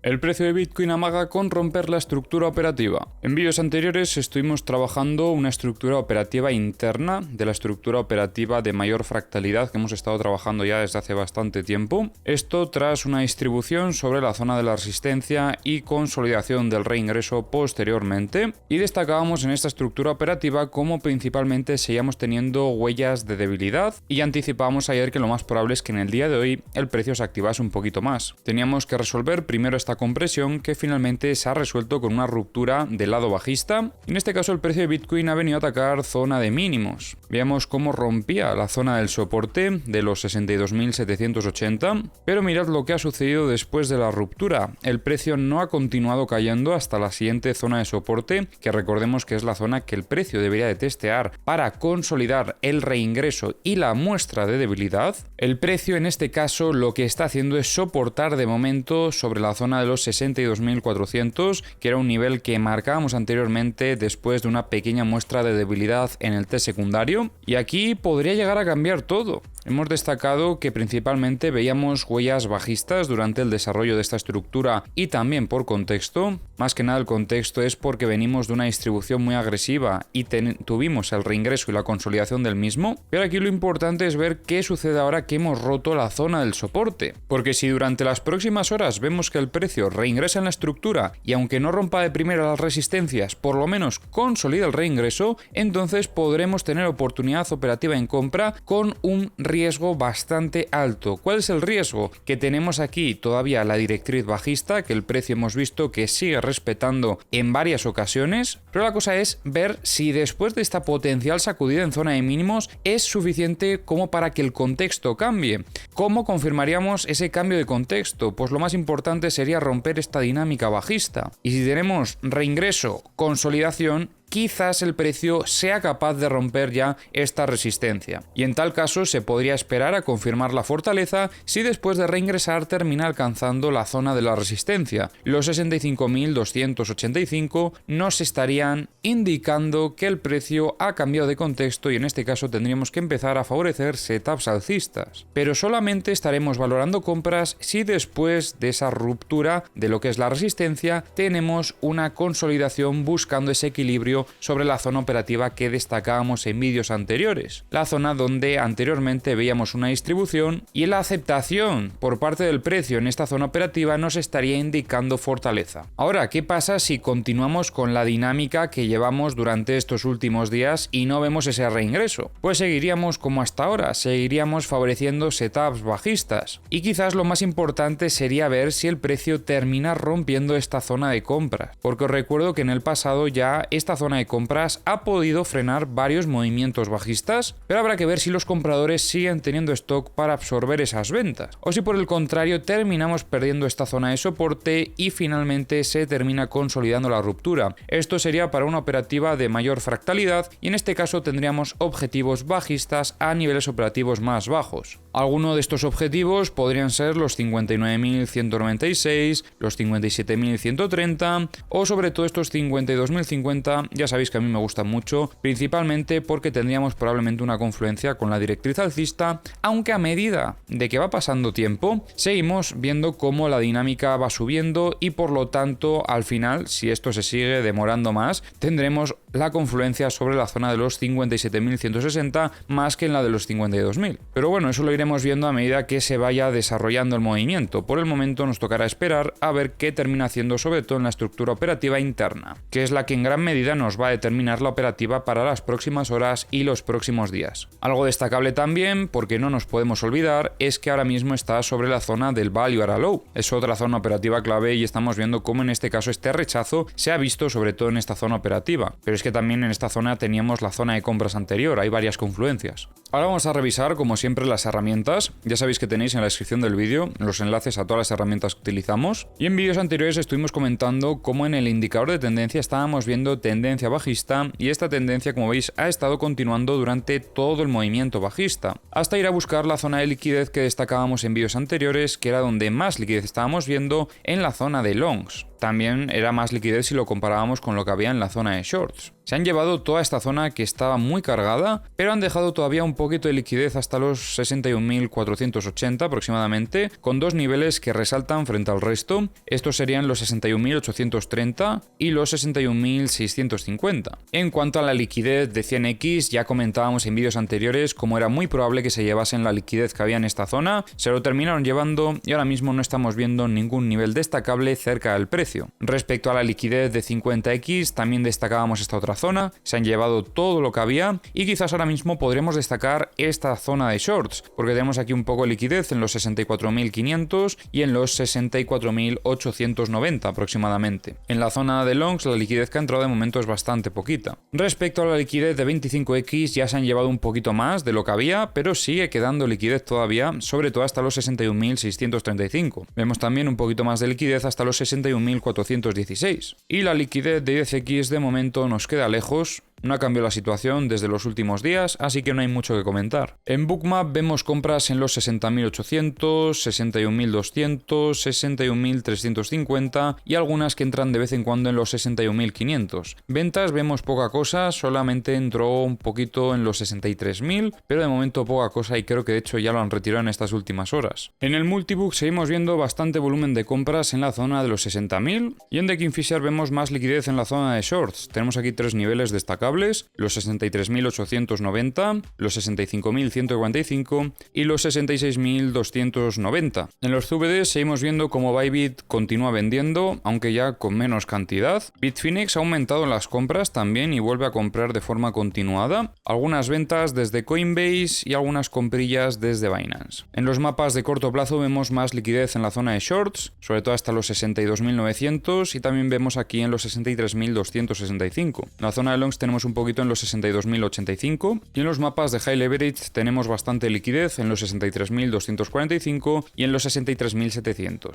El precio de Bitcoin amaga con romper la estructura operativa. En vídeos anteriores estuvimos trabajando una estructura operativa interna de la estructura operativa de mayor fractalidad que hemos estado trabajando ya desde hace bastante tiempo. Esto tras una distribución sobre la zona de la resistencia y consolidación del reingreso posteriormente. Y destacábamos en esta estructura operativa cómo principalmente seguíamos teniendo huellas de debilidad y anticipábamos ayer que lo más probable es que en el día de hoy el precio se activase un poquito más. Teníamos que resolver primero esta compresión que finalmente se ha resuelto con una ruptura del lado bajista. En este caso el precio de Bitcoin ha venido a atacar zona de mínimos. Veamos cómo rompía la zona del soporte de los 62.780, pero mirad lo que ha sucedido después de la ruptura. El precio no ha continuado cayendo hasta la siguiente zona de soporte, que recordemos que es la zona que el precio debería de testear para consolidar el reingreso y la muestra de debilidad. El precio en este caso lo que está haciendo es soportar de momento sobre la zona de los 62.400, que era un nivel que marcábamos anteriormente después de una pequeña muestra de debilidad en el T secundario, y aquí podría llegar a cambiar todo. Hemos destacado que principalmente veíamos huellas bajistas durante el desarrollo de esta estructura y también por contexto. Más que nada el contexto es porque venimos de una distribución muy agresiva y tuvimos el reingreso y la consolidación del mismo. Pero aquí lo importante es ver qué sucede ahora que hemos roto la zona del soporte. Porque si durante las próximas horas vemos que el precio reingresa en la estructura y aunque no rompa de primera las resistencias, por lo menos consolida el reingreso, entonces podremos tener oportunidad operativa en compra con un riesgo bastante alto. ¿Cuál es el riesgo? Que tenemos aquí todavía la directriz bajista, que el precio hemos visto que sigue respetando en varias ocasiones, pero la cosa es ver si después de esta potencial sacudida en zona de mínimos es suficiente como para que el contexto cambie. ¿Cómo confirmaríamos ese cambio de contexto? Pues lo más importante sería romper esta dinámica bajista. Y si tenemos reingreso, consolidación, quizás el precio sea capaz de romper ya esta resistencia. Y en tal caso se podría esperar a confirmar la fortaleza si después de reingresar termina alcanzando la zona de la resistencia. Los 65.285 nos estarían indicando que el precio ha cambiado de contexto y en este caso tendríamos que empezar a favorecer setups alcistas. Pero solamente estaremos valorando compras si después de esa ruptura de lo que es la resistencia tenemos una consolidación buscando ese equilibrio sobre la zona operativa que destacábamos en vídeos anteriores, la zona donde anteriormente veíamos una distribución y la aceptación por parte del precio en esta zona operativa nos estaría indicando fortaleza. Ahora, ¿qué pasa si continuamos con la dinámica que llevamos durante estos últimos días y no vemos ese reingreso? Pues seguiríamos como hasta ahora, seguiríamos favoreciendo setups bajistas y quizás lo más importante sería ver si el precio termina rompiendo esta zona de compras, porque os recuerdo que en el pasado ya esta zona de compras ha podido frenar varios movimientos bajistas, pero habrá que ver si los compradores siguen teniendo stock para absorber esas ventas, o si por el contrario terminamos perdiendo esta zona de soporte y finalmente se termina consolidando la ruptura. Esto sería para una operativa de mayor fractalidad y en este caso tendríamos objetivos bajistas a niveles operativos más bajos. Algunos de estos objetivos podrían ser los 59.196, los 57.130 o sobre todo estos 52.050. Ya sabéis que a mí me gustan mucho, principalmente porque tendríamos probablemente una confluencia con la directriz alcista, aunque a medida de que va pasando tiempo, seguimos viendo cómo la dinámica va subiendo y por lo tanto, al final, si esto se sigue demorando más, tendremos la confluencia sobre la zona de los 57.160 más que en la de los 52.000. Pero bueno, eso lo iremos viendo a medida que se vaya desarrollando el movimiento. Por el momento nos tocará esperar a ver qué termina haciendo sobre todo en la estructura operativa interna, que es la que en gran medida nos va a determinar la operativa para las próximas horas y los próximos días. Algo destacable también, porque no nos podemos olvidar, es que ahora mismo está sobre la zona del value area low. Es otra zona operativa clave y estamos viendo cómo en este caso este rechazo se ha visto sobre todo en esta zona operativa. Pero es que también en esta zona teníamos la zona de compras anterior, hay varias confluencias. Ahora vamos a revisar como siempre las herramientas. Ya sabéis que tenéis en la descripción del vídeo los enlaces a todas las herramientas que utilizamos. Y en vídeos anteriores estuvimos comentando cómo en el indicador de tendencia estábamos viendo tendencia bajista y esta tendencia, como veis, ha estado continuando durante todo el movimiento bajista, hasta ir a buscar la zona de liquidez que destacábamos en vídeos anteriores, que era donde más liquidez estábamos viendo en la zona de longs. también era más liquidez si lo comparábamos con lo que había en la zona de shorts. Se han llevado toda esta zona que estaba muy cargada, pero han dejado todavía un poquito de liquidez hasta los 61.480 aproximadamente, con dos niveles que resaltan frente al resto. Estos serían los 61.830 y los 61.650. En cuanto a la liquidez de 100X, ya comentábamos en vídeos anteriores cómo era muy probable que se llevasen la liquidez que había en esta zona, se lo terminaron llevando y ahora mismo no estamos viendo ningún nivel destacable cerca del precio. Respecto a la liquidez de 50X, también destacábamos esta otra zona, se han llevado todo lo que había y quizás ahora mismo podremos destacar esta zona de shorts, porque tenemos aquí un poco de liquidez en los 64.500 y en los 64.890 aproximadamente. En la zona de longs la liquidez que ha entrado de momento es bastante poquita. Respecto a la liquidez de 25X ya se han llevado un poquito más de lo que había, pero sigue quedando liquidez todavía, sobre todo hasta los 61.635. Vemos también un poquito más de liquidez hasta los 61.416. Y la liquidez de 10X de momento nos queda lejos. No ha cambiado la situación desde los últimos días, así que no hay mucho que comentar. En Bookmap vemos compras en los 60.800, 61.200, 61.350 y algunas que entran de vez en cuando en los 61.500. Ventas vemos poca cosa, solamente entró un poquito en los 63.000, pero de momento poca cosa y creo que de hecho ya lo han retirado en estas últimas horas. En el Multibook seguimos viendo bastante volumen de compras en la zona de los 60.000 y en The Kingfisher vemos más liquidez en la zona de shorts. Tenemos aquí tres niveles destacables: los 63.890, los 65.145 y los 66.290. En los CVD seguimos viendo como Bybit continúa vendiendo, aunque ya con menos cantidad. Bitfinex ha aumentado las compras también y vuelve a comprar de forma continuada. Algunas ventas desde Coinbase y algunas comprillas desde Binance. En los mapas de corto plazo vemos más liquidez en la zona de shorts, sobre todo hasta los 62.900 y también vemos aquí en los 63.265. En la zona de longs tenemos un poquito en los 62.085 y en los mapas de High Leverage tenemos bastante liquidez en los 63.245 y en los 63.700.